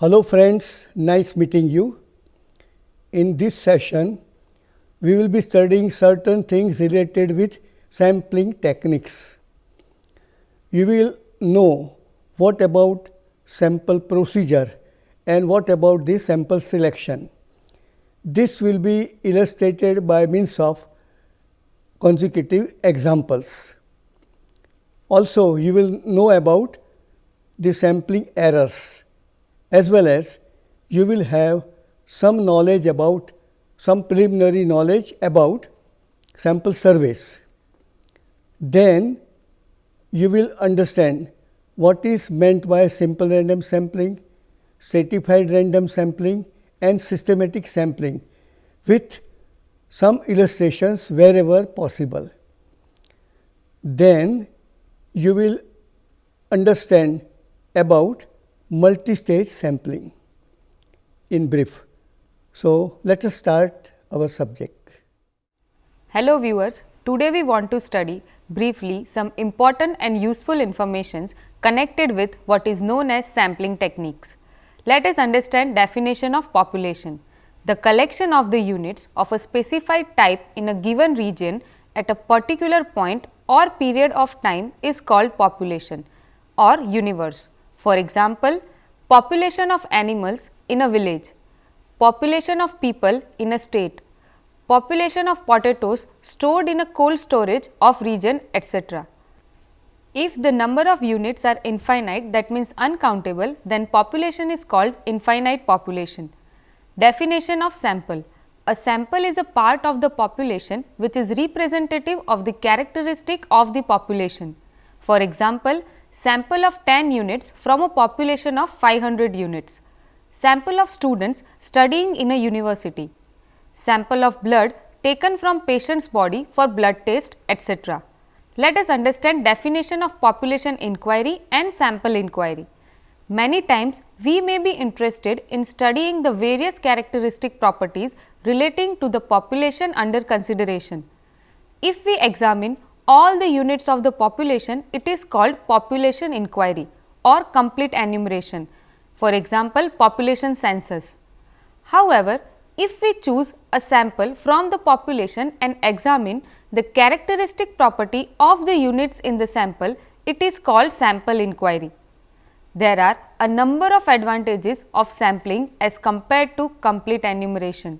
Hello friends, nice meeting you. In this session, we will be studying certain things related with sampling techniques. You will know what about sample procedure and what about the sample selection. This will be illustrated by means of consecutive examples. Also, you will know about the sampling errors, as well as you will have some knowledge about some preliminary knowledge about sample surveys. Then you will understand what is meant by simple random sampling, stratified random sampling and systematic sampling with some illustrations wherever possible. Then you will understand about multi-stage sampling in brief. So, let us start our subject. Hello viewers, today we want to study briefly some important and useful informations connected with what is known as sampling techniques. Let us understand definition of population. The collection of the units of a specified type in a given region at a particular point or period of time is called population or universe. For example, population of animals in a village, population of people in a state, population of potatoes stored in a cold storage of region, etc. If the number of units are infinite, that means uncountable, then population is called infinite population. Definition of sample. A sample is a part of the population which is representative of the characteristic of the population. For example, sample of 10 units from a population of 500 units. Sample of students studying in a university. Sample of blood taken from patient's body for blood test, etc. Let us understand definition of population inquiry and sample inquiry. Many times we may be interested in studying the various characteristic properties relating to the population under consideration. If we examine all the units of the population, it is called population inquiry or complete enumeration. For example, population census. However, if we choose a sample from the population and examine the characteristic property of the units in the sample, it is called sample inquiry. There are a number of advantages of sampling as compared to complete enumeration,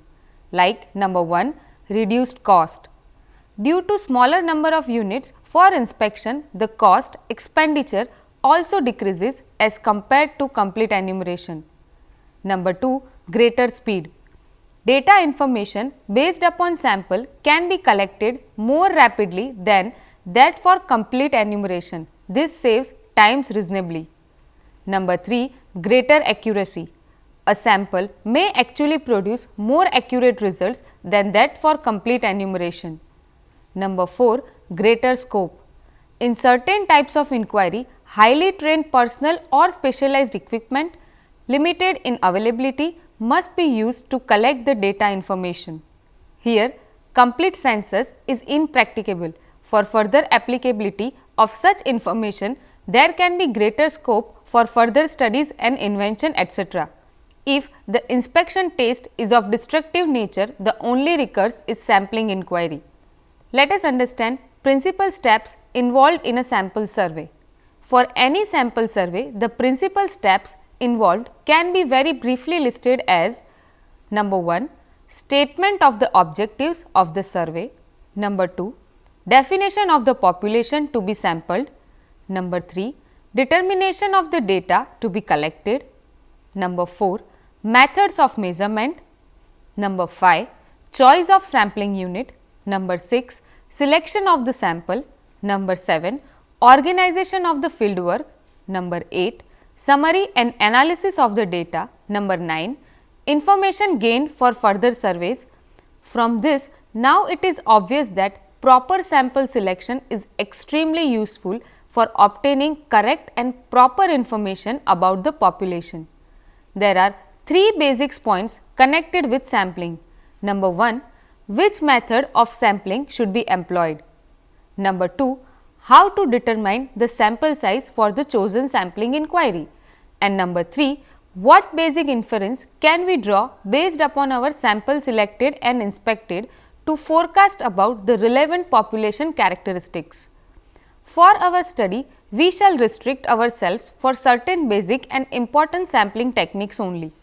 like number 1, reduced cost. Due to smaller number of units for inspection, the cost expenditure also decreases as compared to complete enumeration. Number 2, greater speed. Data information based upon sample can be collected more rapidly than that for complete enumeration. This saves times reasonably. Number 3, greater accuracy. A sample may actually produce more accurate results than that for complete enumeration. Number 4, greater scope. In certain types of inquiry, highly trained personnel or specialized equipment limited in availability must be used to collect the data information. Here, complete census is impracticable. For further applicability of such information, there can be greater scope for further studies and invention, etc. If the inspection test is of destructive nature, the only recourse is sampling inquiry. Let us understand principal steps involved in a sample survey. For any sample survey, the principal steps involved can be very briefly listed as number 1, statement of the objectives of the survey, number 2, definition of the population to be sampled, number 3, determination of the data to be collected, number 4, methods of measurement, number 5, choice of sampling unit, number 6, selection of the sample, number 7, organization of the fieldwork, number 8, summary and analysis of the data, number 9, information gained for further surveys. From this, now it is obvious that proper sample selection is extremely useful for obtaining correct and proper information about the population. There are 3 basic points connected with sampling. Number 1, which method of sampling should be employed. Number 2, how to determine the sample size for the chosen sampling inquiry. And number 3, What basic inference can we draw based upon our sample selected and inspected to forecast about the relevant population characteristics? For our study, we shall restrict ourselves for certain basic and important sampling techniques only.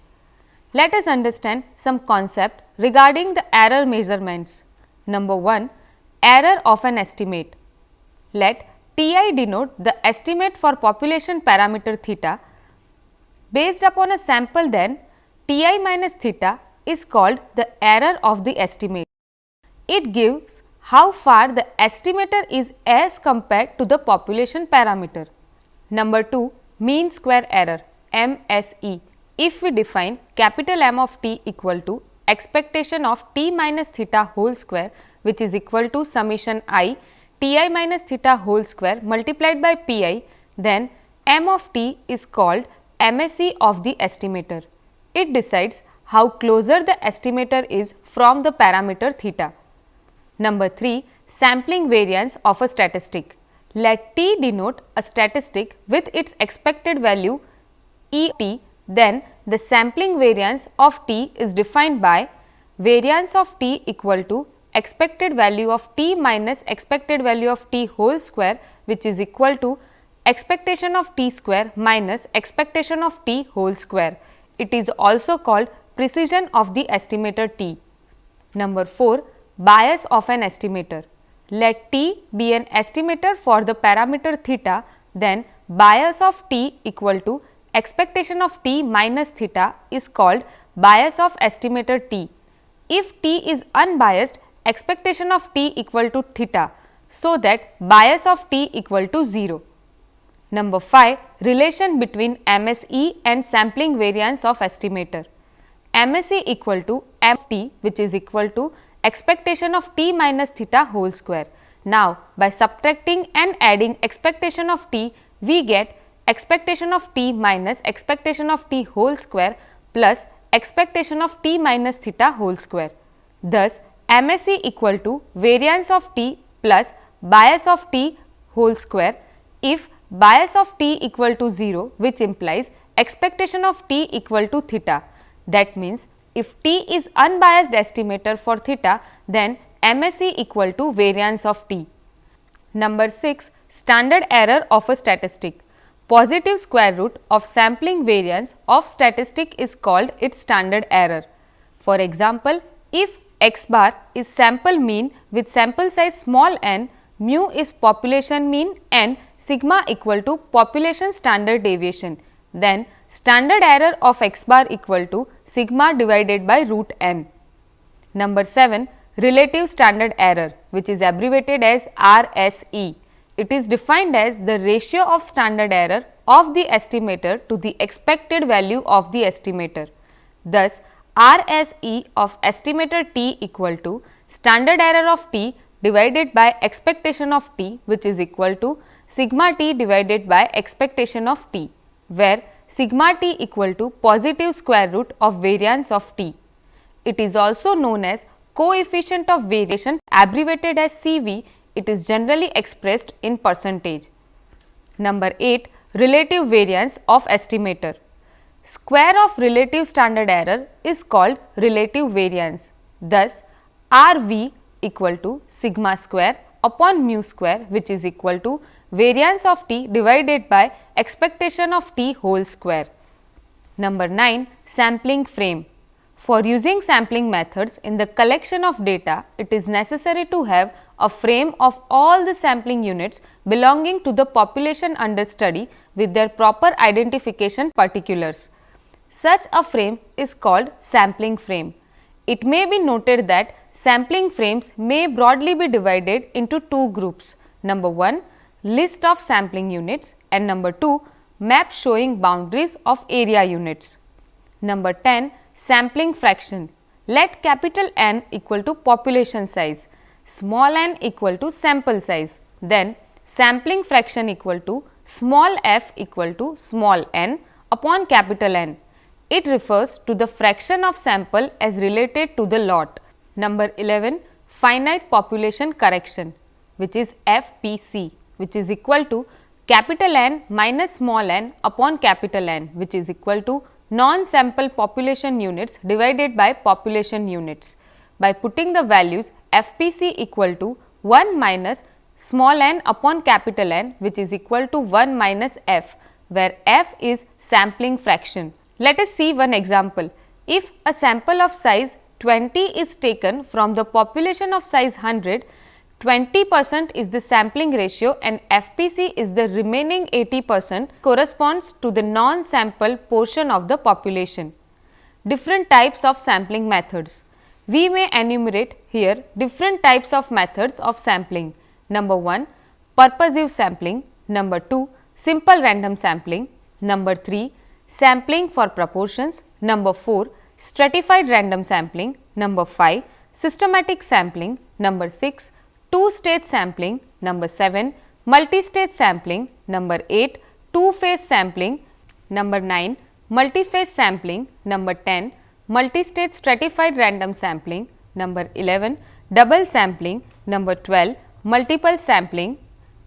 Let us understand some concept regarding the error measurements. Number 1. Error of an estimate. Let Ti denote the estimate for population parameter theta. Based upon a sample, then Ti minus theta is called the error of the estimate. It gives how far the estimator is as compared to the population parameter. Number 2. Mean square error, MSE. If we define capital M of t equal to expectation of t minus theta whole square, which is equal to summation I Ti minus theta whole square multiplied by Pi, then M of t is called MSE of the estimator. It decides how closer the estimator is from the parameter theta. Number 3. Sampling variance of a statistic. Let t denote a statistic with its expected value Et, then the sampling variance of t is defined by variance of t equal to expected value of t minus expected value of t whole square, which is equal to expectation of t square minus expectation of t whole square. It is also called precision of the estimator t. Number 4. Bias of an estimator. Let t be an estimator for the parameter theta, then bias of t equal to expectation of t minus theta is called bias of estimator t. If t is unbiased, expectation of t equal to theta, so that bias of t equal to 0. Number 5. Relation between MSE and sampling variance of estimator. MSE equal to MT, which is equal to expectation of t minus theta whole square. Now, by subtracting and adding expectation of t, we get expectation of t minus expectation of t whole square plus expectation of t minus theta whole square. Thus, MSE equal to variance of t plus bias of t whole square if bias of t equal to 0, which implies expectation of t equal to theta. That means, if t is unbiased estimator for theta, then MSE equal to variance of t. Number 6. Standard error of a statistic. Positive square root of sampling variance of statistic is called its standard error. For example, if x bar is sample mean with sample size small n, mu is population mean and sigma equal to population standard deviation, then standard error of x bar equal to sigma divided by root n. Number 7. Relative standard error, which is abbreviated as RSE. It is defined as the ratio of standard error of the estimator to the expected value of the estimator. Thus, RSE of estimator t equal to standard error of t divided by expectation of t, which is equal to sigma t divided by expectation of t, where sigma t equal to positive square root of variance of t. It is also known as coefficient of variation, abbreviated as CV. It is generally expressed in percentage. Number 8. Relative variance of estimator. Square of relative standard error is called relative variance. Thus, RV equal to sigma square upon mu square, which is equal to variance of t divided by expectation of t whole square. Number 9. Sampling frame. For using sampling methods in the collection of data, it is necessary to have a frame of all the sampling units belonging to the population under study with their proper identification particulars. Such a frame is called sampling frame. It may be noted that sampling frames may broadly be divided into two groups. Number 1. List of sampling units, and number 2. Map showing boundaries of area units. Number 10. Sampling fraction. Let capital N equal to population size, small n equal to sample size, then sampling fraction equal to small f equal to small n upon capital N. It refers to the fraction of sample as related to the lot. Number 11. Finite population correction, which is FPC, which is equal to capital N minus small n upon capital N, which is equal to non-sample population units divided by population units by putting the values FPC equal to 1 minus small n upon capital N, which is equal to 1 minus f, where f is sampling fraction. Let us see one example. If a sample of size 20 is taken from the population of size 100, 20% is the sampling ratio and FPC is the remaining 80% corresponds to the non-sample portion of the population. Different types of sampling methods. We may enumerate here different types of methods of sampling. Number 1, purposive sampling. Number 2, simple random sampling. Number 3, sampling for proportions. Number 4, stratified random sampling. Number 5, systematic sampling. Number 6, two-stage sampling. Number 7, multi-stage sampling. Number 8, two-phase sampling. Number 9, multi-phase sampling. Number 10, multi-stage stratified random sampling. Number 11, double sampling. Number 12, multiple sampling.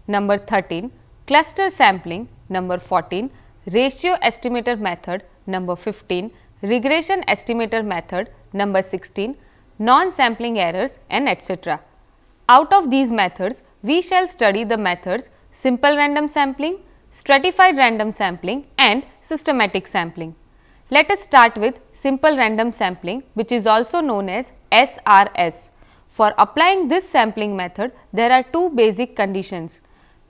Number 13, cluster sampling. Number 14, ratio estimator method. Number 15, regression estimator method. Number 16, non-sampling errors, and etc. Out of these methods, we shall study the methods simple random sampling, stratified random sampling and systematic sampling. Let us start with simple random sampling, which is also known as SRS. For applying this sampling method, there are two basic conditions.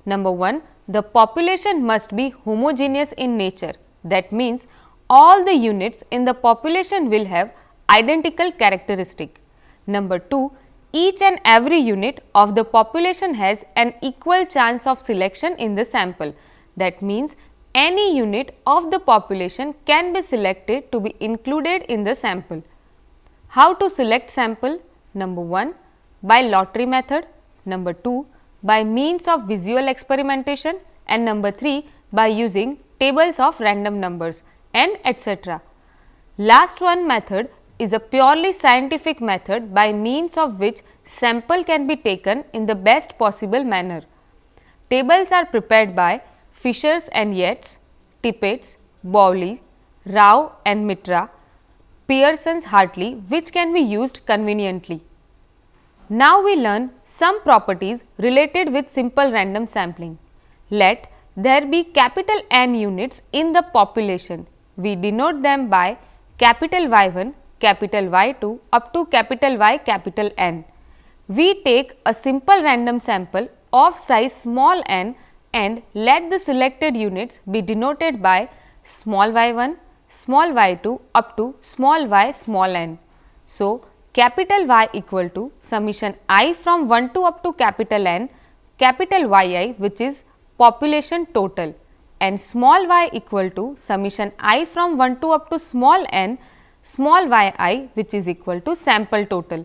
Number 1, the population must be homogeneous in nature. That means all the units in the population will have identical characteristic. Number 2, each and every unit of the population has an equal chance of selection in the sample. That means any unit of the population can be selected to be included in the sample. How to select sample? Number 1, by lottery method. Number 2, by means of visual experimentation, and number 3, by using tables of random numbers, and etc. Last one method is a purely scientific method by means of which sample can be taken in the best possible manner. Tables are prepared by Fishers and Yates, Tippett's, Bowley, Rao and Mitra, Pearson's Hartley, which can be used conveniently. Now we learn some properties related with simple random sampling. Let there be capital N units in the population. We denote them by capital Y1, capital Y2 up to capital Y capital N. We take a simple random sample of size small n and let the selected units be denoted by small y1, small y2 up to small y small n. So, capital Y equal to summation I from 1 to up to capital N, capital Yi, which is population total, and small y equal to summation I from 1 to up to small n, small yi, which is equal to sample total.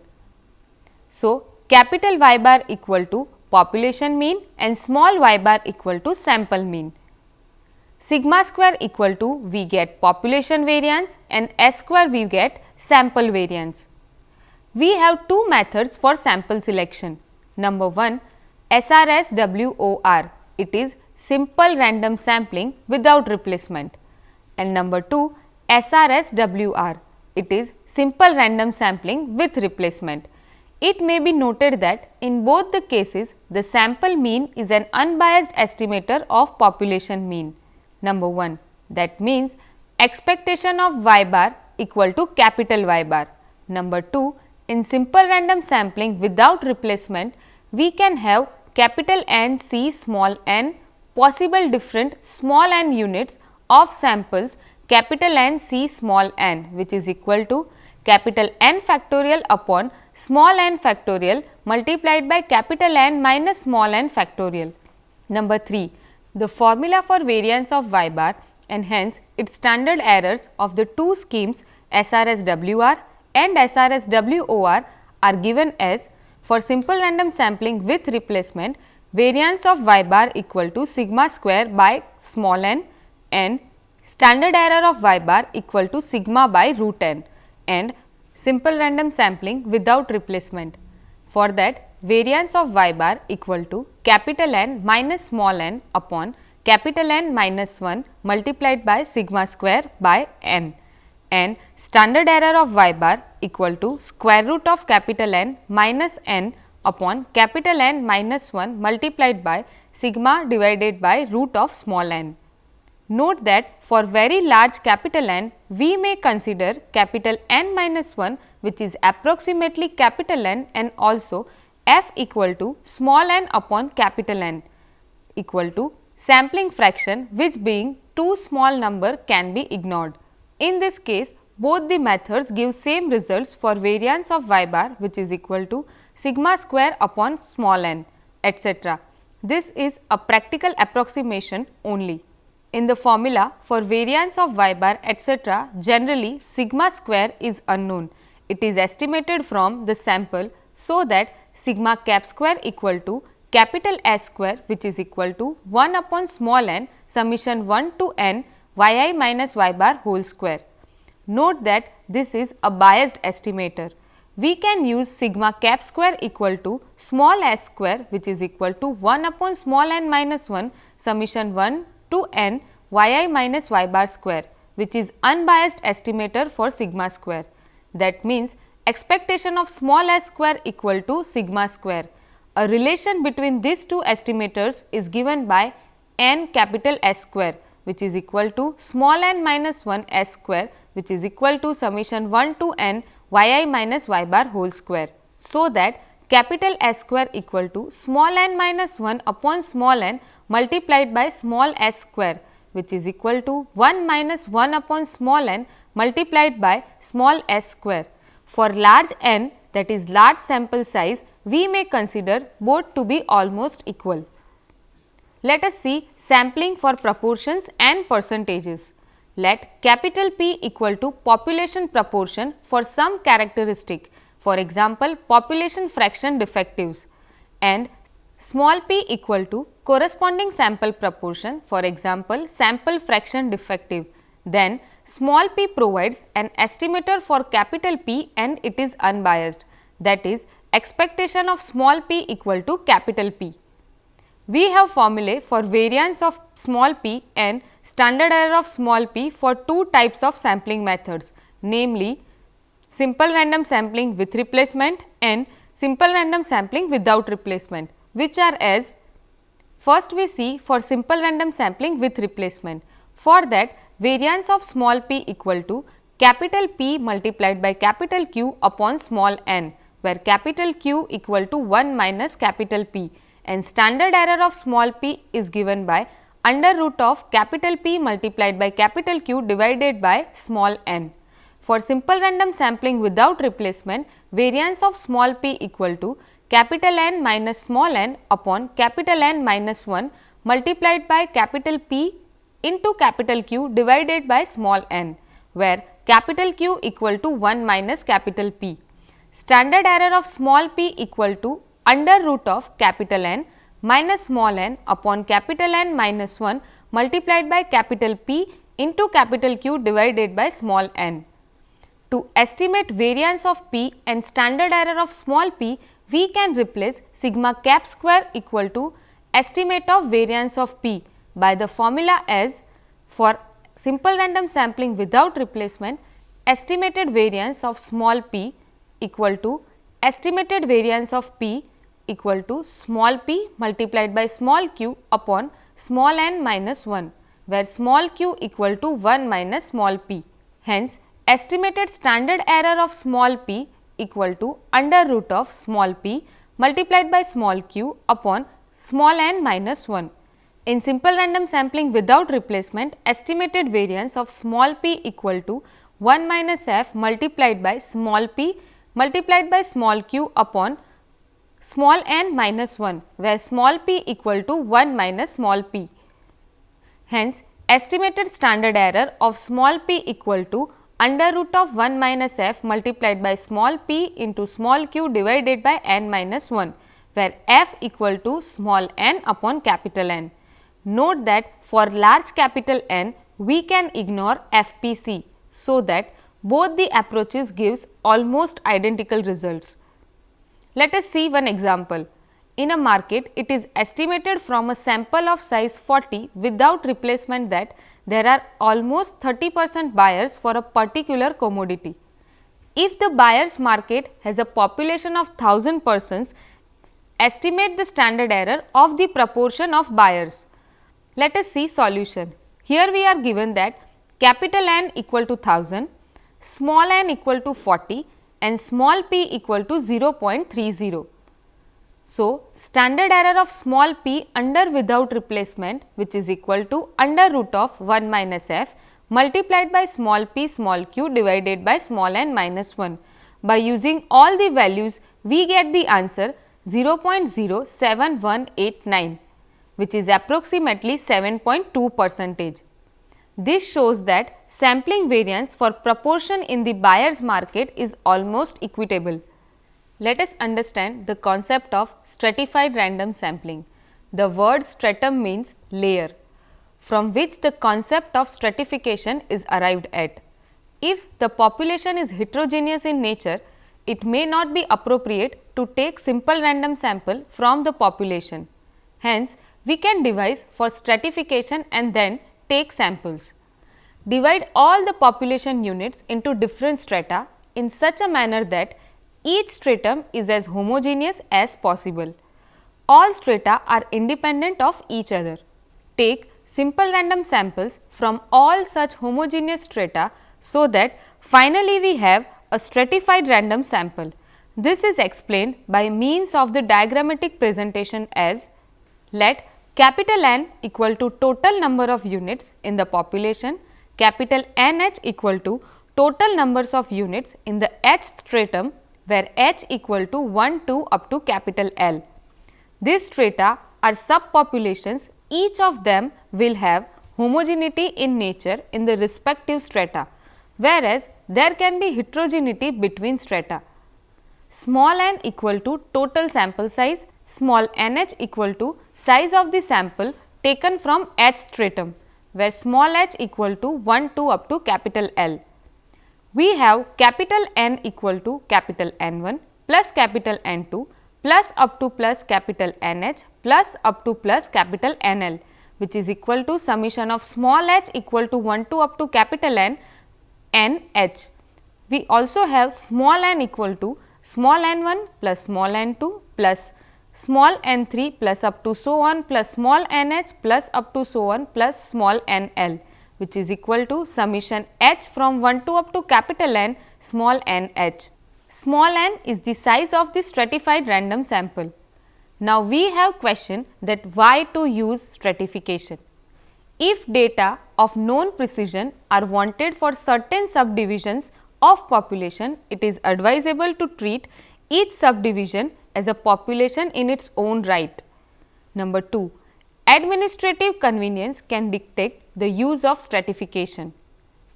So, capital Y bar equal to population mean and small y bar equal to sample mean. Sigma square equal to we get population variance and S square we get sample variance. We have two methods for sample selection. Number 1, SRSWOR, it is simple random sampling without replacement, and number 2, SRSWR, it is simple random sampling with replacement. It may be noted that in both the cases, the sample mean is an unbiased estimator of population mean. Number 1, that means expectation of y bar equal to capital Y bar. Number 2, in simple random sampling without replacement, we can have capital N C small n possible different small n units of samples capital N C small n, which is equal to capital N factorial upon small n factorial multiplied by capital N minus small n factorial. Number 3, the formula for variance of y bar and hence its standard errors of the two schemes SRSWR and SRSWOR are given as for simple random sampling with replacement, variance of y bar equal to sigma square by small n and standard error of y bar equal to sigma by root n, and simple random sampling without replacement. For that, variance of y bar equal to capital N minus small n upon capital N minus 1 multiplied by sigma square by n, and standard error of y bar equal to square root of capital N minus n upon capital N minus 1 multiplied by sigma divided by root of small n. Note that for very large capital N, we may consider capital N minus 1, which is approximately capital N, and also f equal to small n upon capital N equal to sampling fraction, which being too small number can be ignored. In this case, both the methods give same results for variance of y bar, which is equal to sigma square upon small n, etc. This is a practical approximation only. In the formula for variance of y bar, etc., generally sigma square is unknown. It is estimated from the sample, so that sigma cap square equal to capital S square, which is equal to 1 upon small n summation 1 to n yi minus y bar whole square. Note that this is a biased estimator. We can use sigma cap square equal to small s square, which is equal to 1 upon small n minus 1 summation 1 to n yi minus y bar square, which is unbiased estimator for sigma square. That means expectation of small s square equal to sigma square. A relation between these two estimators is given by n capital S square, which is equal to small n minus 1 s square, which is equal to summation 1 to n yi minus y bar whole square. So that capital S square equal to small n minus 1 upon small n multiplied by small s square, which is equal to 1 minus 1 upon small n multiplied by small s square. For large n, that is large sample size, we may consider both to be almost equal. Let us see sampling for proportions and percentages. Let capital P equal to population proportion for some characteristic, for example, population fraction defectives, and small p equal to corresponding sample proportion, for example, sample fraction defective. Then small p provides an estimator for capital P and it is unbiased, that is expectation of small p equal to capital P. We have formulae for variance of small p and standard error of small p for two types of sampling methods, namely simple random sampling with replacement and simple random sampling without replacement, which are as. First we see for simple random sampling with replacement. For that, variance of small p equal to capital P multiplied by capital Q upon small n, where capital Q equal to 1 minus capital P, and standard error of small p is given by under root of capital P multiplied by capital Q divided by small n. For simple random sampling without replacement, variance of small p equal to capital N minus small n upon capital N minus 1 multiplied by capital P into capital Q divided by small n, where capital Q equal to 1 minus capital P. Standard error of small p equal to under root of capital N minus small n upon capital N minus 1 multiplied by capital P into capital Q divided by small n. To estimate variance of p and standard error of small p, we can replace sigma cap square equal to estimate of variance of p by the formula as for simple random sampling without replacement, estimated variance of small p equal to estimated variance of p equal to small p multiplied by small q upon small n minus 1, where small q equal to 1 minus small p. Hence, estimated standard error of small p equal to under root of small p multiplied by small q upon small n minus 1. In simple random sampling without replacement, estimated variance of small p equal to 1 minus f multiplied by small p multiplied by small q upon small n minus 1, where small p equal to 1 minus small p. Hence, estimated standard error of small p equal to under root of 1 minus f multiplied by small p into small q divided by n minus 1, where f equal to small n upon capital N. Note that for large capital N, we can ignore FPC, so that both the approaches gives almost identical results. Let us see one example. in a market, it is estimated from a sample of size 40 without replacement that there are almost 30% buyers for a particular commodity. If the buyer's market has a population of 1000 persons, estimate the standard error of the proportion of buyers. Let us see solution. Here we are given that capital N equal to 1000, small n equal to 40 and small p equal to 0.30. So, standard error of small p under without replacement, which is equal to under root of 1 minus f multiplied by small p small q divided by small n minus 1. By using all the values, we get the answer 0.07189, which is approximately 7.2%. This shows that sampling variance for proportion in the buyer's market is almost equitable. Let us understand the concept of stratified random sampling. The word stratum means layer, from which the concept of stratification is arrived at. If the population is heterogeneous in nature, it may not be appropriate to take simple random sample from the population. Hence, we can devise for stratification and then take samples. Divide all the population units into different strata in such a manner that each stratum is as homogeneous as possible. All strata are independent of each other. Take simple random samples from all such homogeneous strata so that finally we have a stratified random sample. This is explained by means of the diagrammatic presentation as: let capital N equal to total number of units in the population, capital NH equal to total numbers of units in the H stratum, where H equal to 1, 2 up to capital L. These strata are subpopulations. Each of them will have homogeneity in nature in the respective strata, whereas there can be heterogeneity between strata. Small n equal to total sample size, small nh equal to size of the sample taken from H stratum, where small h equal to 1, 2 up to capital L. We have capital N equal to capital N1 plus capital N2 plus up to plus capital NH plus up to plus capital NL, which is equal to summation of small h equal to 1, 2 up to capital N NH. We also have small n equal to small n1 plus small n2 plus small n3 plus up to so on plus small nh plus up to so on plus small nl, which is equal to summation h from 1 to up to capital N small nh. Small n is the size of the stratified random sample. Now, we have question that why to use stratification. If data of known precision are wanted for certain subdivisions of population, it is advisable to treat each subdivision as a population in its own right. Number 2, administrative convenience can dictate the use of stratification.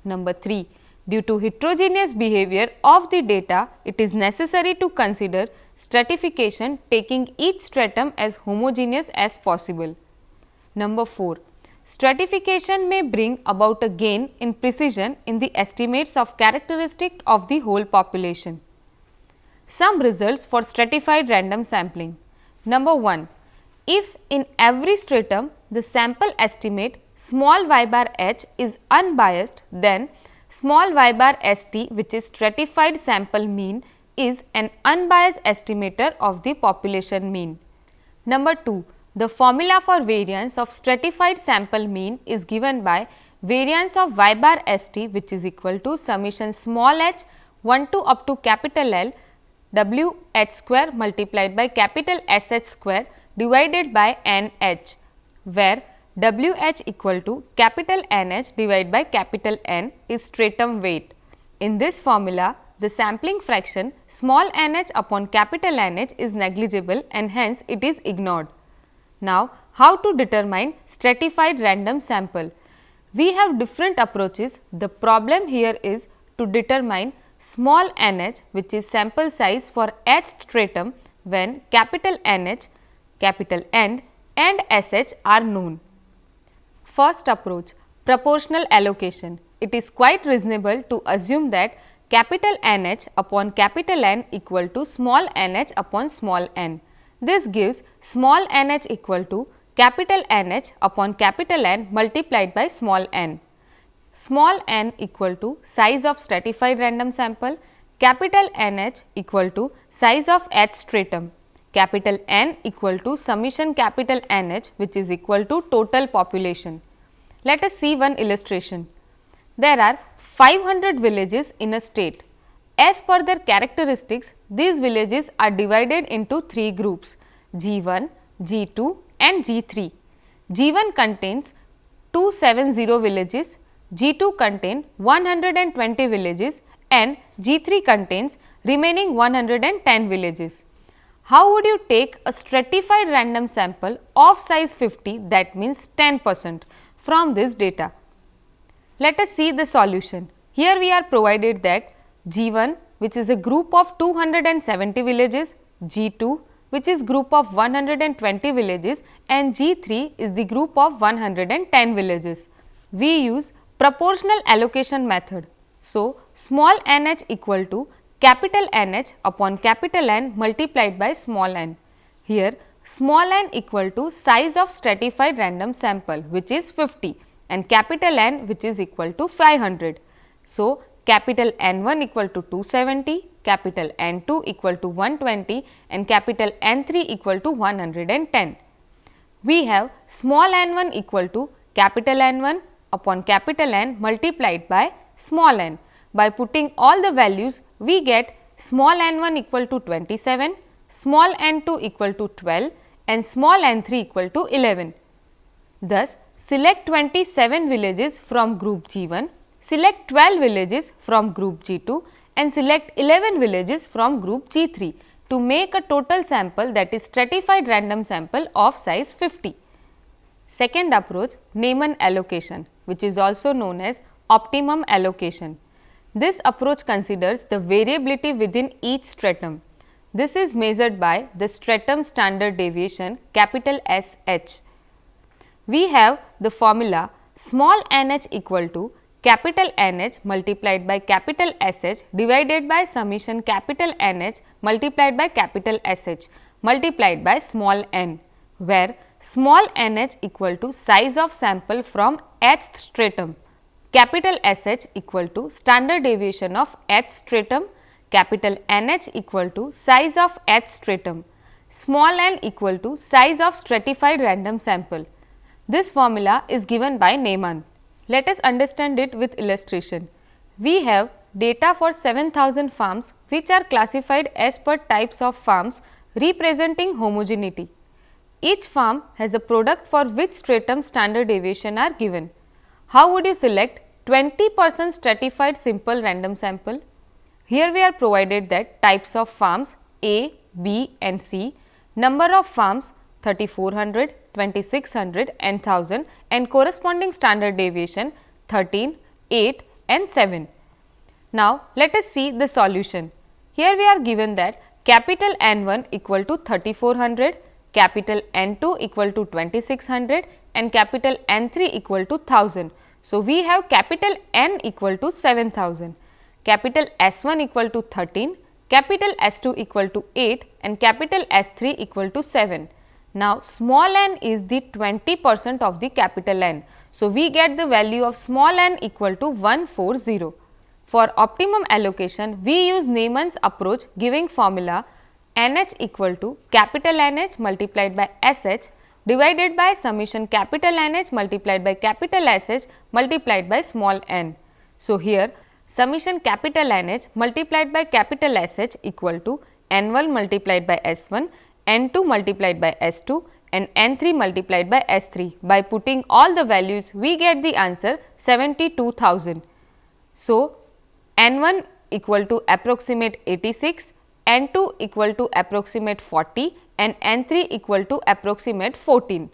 Number 3, due to heterogeneous behavior of the data, it is necessary to consider stratification taking each stratum as homogeneous as possible. Number 4, stratification may bring about a gain in precision in the estimates of characteristics of the whole population. Some results for stratified random sampling. Number 1, if in every stratum the sample estimate small y bar h is unbiased, then small y bar st, which is stratified sample mean, is an unbiased estimator of the population mean. Number 2, the formula for variance of stratified sample mean is given by variance of y bar st, which is equal to summation small h 1 to up to capital L w h square multiplied by capital S h square divided by n h, where w h equal to capital N h divided by capital N is stratum weight. In this formula, the sampling fraction small n h upon capital N h is negligible and hence it is ignored. Now, how to determine stratified random sample? We have different approaches. The problem here is to determine small nh, which is sample size for H stratum when capital NH, capital N and SH are known. First approach, proportional allocation. It is quite reasonable to assume that capital NH upon capital N equal to small nh upon small n. This gives small nh equal to capital NH upon capital N multiplied by small n. Small n equal to size of stratified random sample, capital NH equal to size of H stratum, capital N equal to summation capital NH, which is equal to total population. Let us see one illustration. There are 500 villages in a state. As per their characteristics, these villages are divided into 3 groups G1, G2 and G3. G1 contains 270 villages, G2 contain 120 villages and G3 contains remaining 110 villages. How would you take a stratified random sample of size 50, that means 10% from this data? Let us see the solution. Here we are provided that G1, which is a group of 270 villages, G2 which is group of 120 villages and G3 is the group of 110 villages. We use proportional allocation method. So, small nh equal to capital NH upon capital N multiplied by small n. Here small n equal to size of stratified random sample, which is 50, and capital N, which is equal to 500. So, capital N1 equal to 270, capital N2 equal to 120 and capital N3 equal to 110. We have small n1 equal to capital N1 upon capital N multiplied by small n. By putting all the values, we get small n1 equal to 27, small n2 equal to 12 and small n3 equal to 11. Thus, select 27 villages from group G1, select 12 villages from group G2 and select 11 villages from group G3 to make a total sample, that is stratified random sample of size 50. Second approach, Neyman allocation, which is also known as optimum allocation. This approach considers the variability within each stratum. This is measured by the stratum standard deviation, capital SH. We have the formula small nh equal to capital NH multiplied by capital SH divided by summation capital NH multiplied by capital SH multiplied by small n, where small nh equal to size of sample from H stratum, capital SH equal to standard deviation of H stratum, capital NH equal to size of H stratum, small n equal to size of stratified random sample. This formula is given by Neyman. Let us understand it with illustration. We have data for 7,000 farms which are classified as per types of farms representing homogeneity. Each farm has a product for which stratum standard deviation are given. How would you select 20% stratified simple random sample? Here we are provided that types of farms A, B and C, number of farms 3400, 2600 and 1000 and corresponding standard deviation 13, 8 and 7. Now, let us see the solution. Here we are given that capital N1 equal to 3400, capital N2 equal to 2600 and capital N3 equal to 1000. So, we have capital N equal to 7000, capital S1 equal to 13, capital S2 equal to 8 and capital S3 equal to 7. Now, small n is the 20% of the capital N. So, we get the value of small n equal to 140. For optimum allocation, we use Neyman's approach giving formula NH equal to capital NH multiplied by SH divided by summation capital NH multiplied by capital SH multiplied by small n. So, here summation capital NH multiplied by capital SH equal to N1 multiplied by S1, N2 multiplied by S2 and N3 multiplied by S3. By putting all the values, we get the answer 72,000. So, N1 equal to approximate 86, N2 equal to approximate 40 and N3 equal to approximate 14.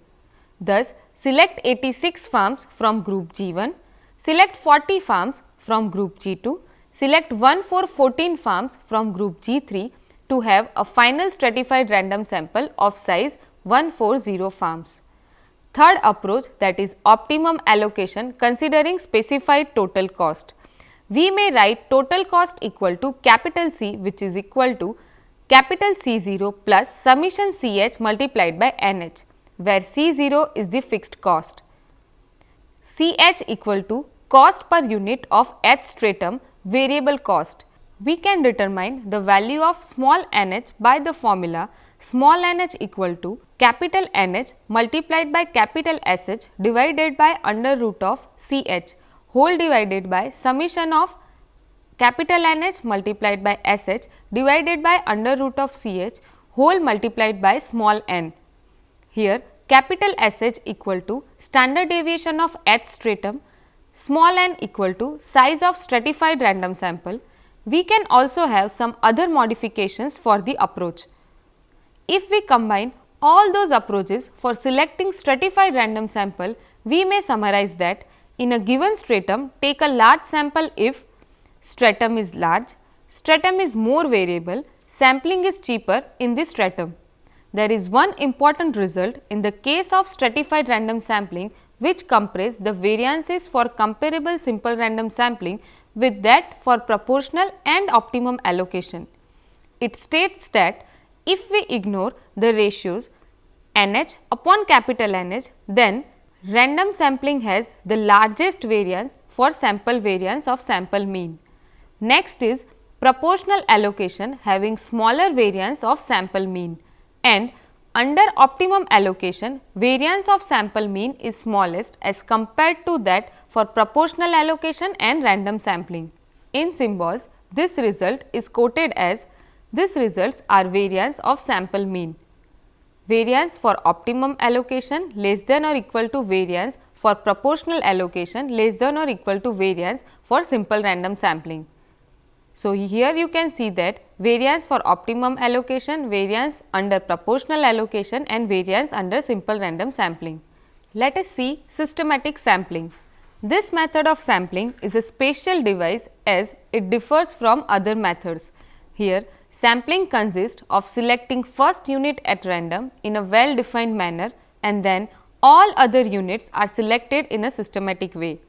Thus, select 86 farms from group G1, select 40 farms from group G2, select 14 farms from group G3 to have a final stratified random sample of size 140 farms. Third approach, that is optimum allocation considering specified total cost. We may write total cost equal to capital C, which is equal to capital C0 plus summation CH multiplied by NH, where C0 is the fixed cost. CH equal to cost per unit of H stratum, variable cost. We can determine the value of small nh by the formula small nh equal to capital NH multiplied by capital SH divided by under root of CH whole divided by summation of capital NH multiplied by SH divided by under root of CH whole multiplied by small n. Here capital SH equal to standard deviation of H stratum, small n equal to size of stratified random sample. We can also have some other modifications for the approach. If we combine all those approaches for selecting stratified random sample, we may summarize that in a given stratum, take a large sample if stratum is large, stratum is more variable, sampling is cheaper in this stratum. There is one important result in the case of stratified random sampling which compare the variances for comparable simple random sampling with that for proportional and optimum allocation. It states that if we ignore the ratios NH upon capital NH, then random sampling has the largest variance for sample variance of sample mean. Next is proportional allocation having smaller variance of sample mean, and under optimum allocation variance of sample mean is smallest as compared to that for proportional allocation and random sampling. In symbols, this result is quoted as this results are variance of sample mean. Variance for optimum allocation less than or equal to variance for proportional allocation less than or equal to variance for simple random sampling. So, here you can see that variance for optimum allocation, variance under proportional allocation and variance under simple random sampling. Let us see systematic sampling. This method of sampling is a special device as it differs from other methods. Here, sampling consists of selecting first unit at random in a well defined manner and then all other units are selected in a systematic way.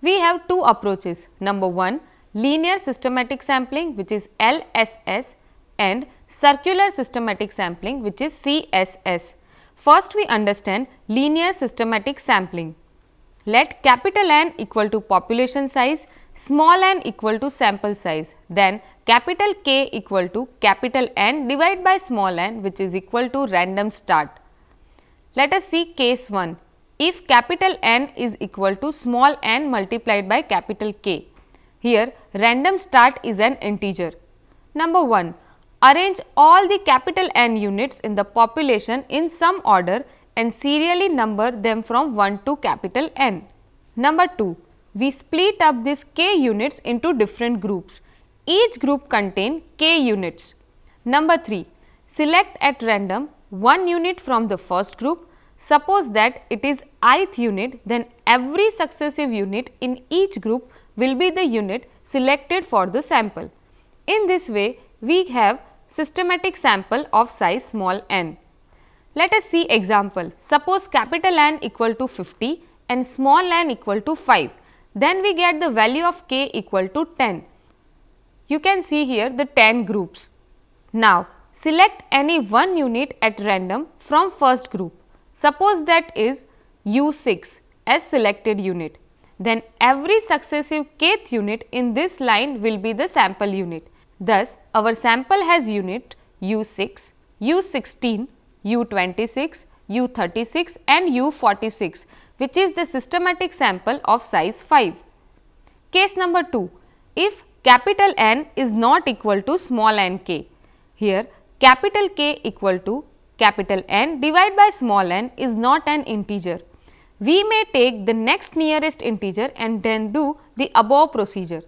We have two approaches. Number 1, linear systematic sampling which is LSS and circular systematic sampling which is CSS. First we understand linear systematic sampling. Let capital N equal to population size, small n equal to sample size, then capital K equal to capital N divided by small n which is equal to random start. Let us see case 1. If capital N is equal to small n multiplied by capital K. Here random start is an integer. Number 1. Arrange all the capital N units in the population in some order and serially number them from 1 to capital N. Number 2. We split up these K units into different groups. Each group contain K units. Number 3. Select at random one unit from the first group. Suppose that it is ith unit, then every successive unit in each group will be the unit selected for the sample. In this way, we have systematic sample of size small n. Let us see example. Suppose capital N equal to 50 and small n equal to 5. Then we get the value of K equal to 10. You can see here the 10 groups. Now, select any one unit at random from first group. Suppose that is U6 as selected unit. Then every successive kth unit in this line will be the sample unit. Thus, our sample has unit U6, U16, U26, U36 and U46 which is the systematic sample of size 5. Case number 2. If capital N is not equal to small n k. Here capital K equal to capital N divided by small n is not an integer. We may take the next nearest integer and then do the above procedure.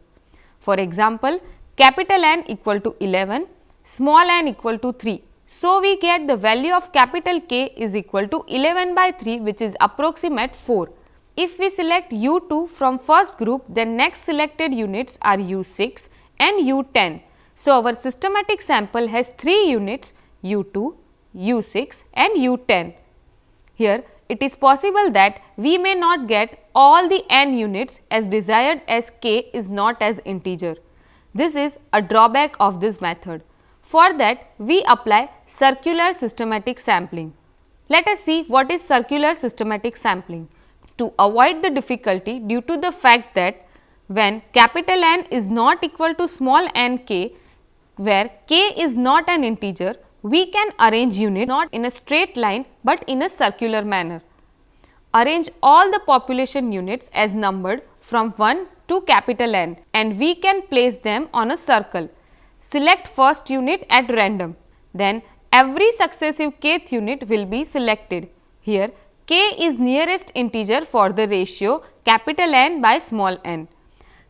For example, capital N equal to 11, small n equal to 3. So, we get the value of capital K is equal to 11 by 3 which is approximate 4. If we select U2 from first group, then next selected units are U6 and U10. So, our systematic sample has 3 units U2, U6 and U10. Here it is possible that we may not get all the n units as desired as K is not as integer. This is a drawback of this method. For that, we apply circular systematic sampling. Let us see what is circular systematic sampling. To avoid the difficulty due to the fact that when capital N is not equal to small n k, where k is not an integer, we can arrange unit not in a straight line but in a circular manner. Arrange all the population units as numbered from 1 to capital N and we can place them on a circle. Select first unit at random. Then every successive kth unit will be selected. Here k is nearest integer for the ratio capital N by small n.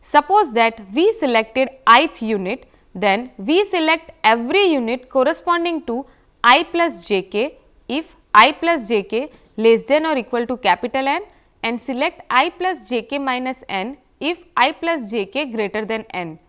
Suppose that we selected ith unit, then we select every unit corresponding to I plus jk if I plus jk less than or equal to capital N and select I plus jk minus n if I plus jk greater than n.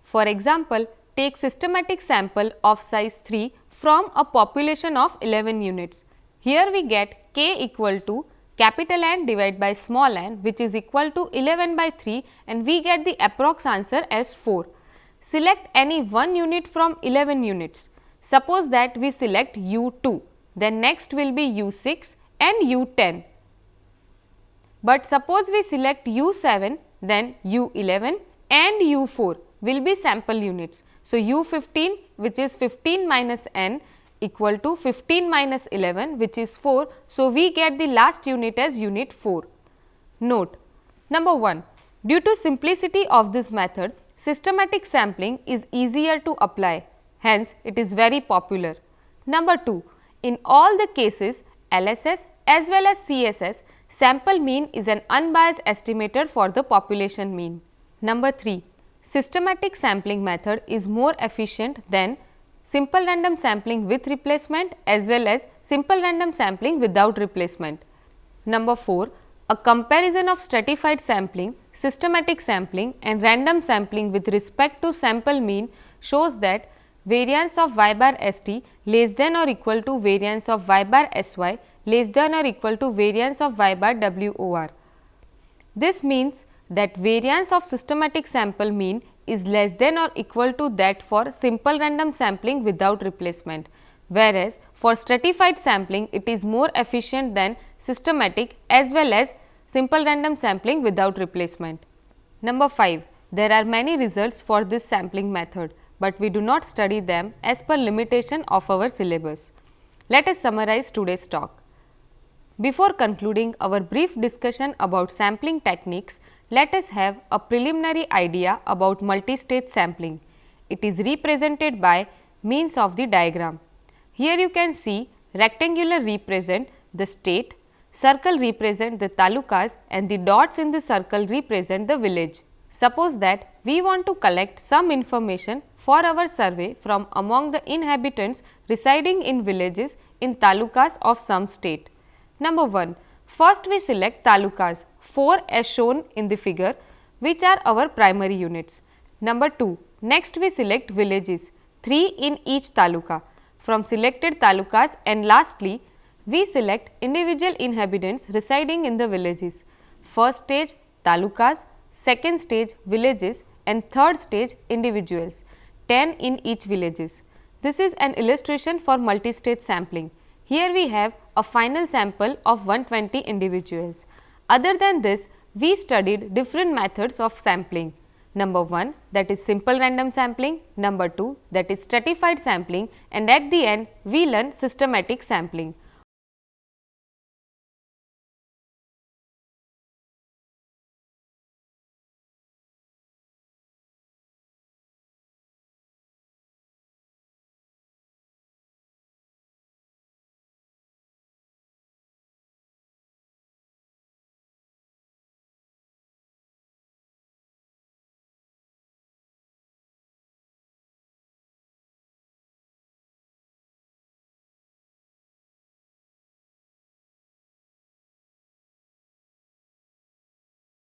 For example, take systematic sample of size 3 from a population of 11 units. Here we get k equal to capital N divided by small n, which is equal to 11 by 3, and we get the approx answer as 4. Select any one unit from 11 units. Suppose that we select U2, then next will be U6 and U10. But suppose we select U7, then U11 and U4 will be sample units. So, U15, which is 15 minus n, equal to 15 minus 11, which is 4. So, we get the last unit as unit 4. Note: number 1, due to simplicity of this method, systematic sampling is easier to apply, hence it is very popular. Number 2, in all the cases LSS as well as CSS, sample mean is an unbiased estimator for the population mean. Number 3, systematic sampling method is more efficient than simple random sampling with replacement as well as simple random sampling without replacement. Number 4, a comparison of stratified sampling, systematic sampling and random sampling with respect to sample mean shows that variance of y bar st less than or equal to variance of y bar sy less than or equal to variance of y bar wor. This means that variance of systematic sample mean is less than or equal to that for simple random sampling without replacement, whereas for stratified sampling it is more efficient than systematic as well as simple random sampling without replacement. Number 5, there are many results for this sampling method, but we do not study them as per limitation of our syllabus. Let us summarize today's talk. Before concluding our brief discussion about sampling techniques, let us have a preliminary idea about multi-stage sampling. It is represented by means of the diagram. Here you can see rectangular represent the state, circle represent the talukas and the dots in the circle represent the village. Suppose that we want to collect some information for our survey from among the inhabitants residing in villages in talukas of some state. Number 1, first we select talukas 4 as shown in the figure, which are our primary units. Number 2, next we select villages 3 in each taluka from selected talukas, and lastly we select individual inhabitants residing in the villages. First stage talukas, second stage villages and third stage individuals, 10 in each villages. This is an illustration for multi-stage sampling. Here we have a final sample of 120 individuals. Other than this, we studied different methods of sampling. Number 1, that is simple random sampling. Number 2, that is stratified sampling, and at the end we learn systematic sampling.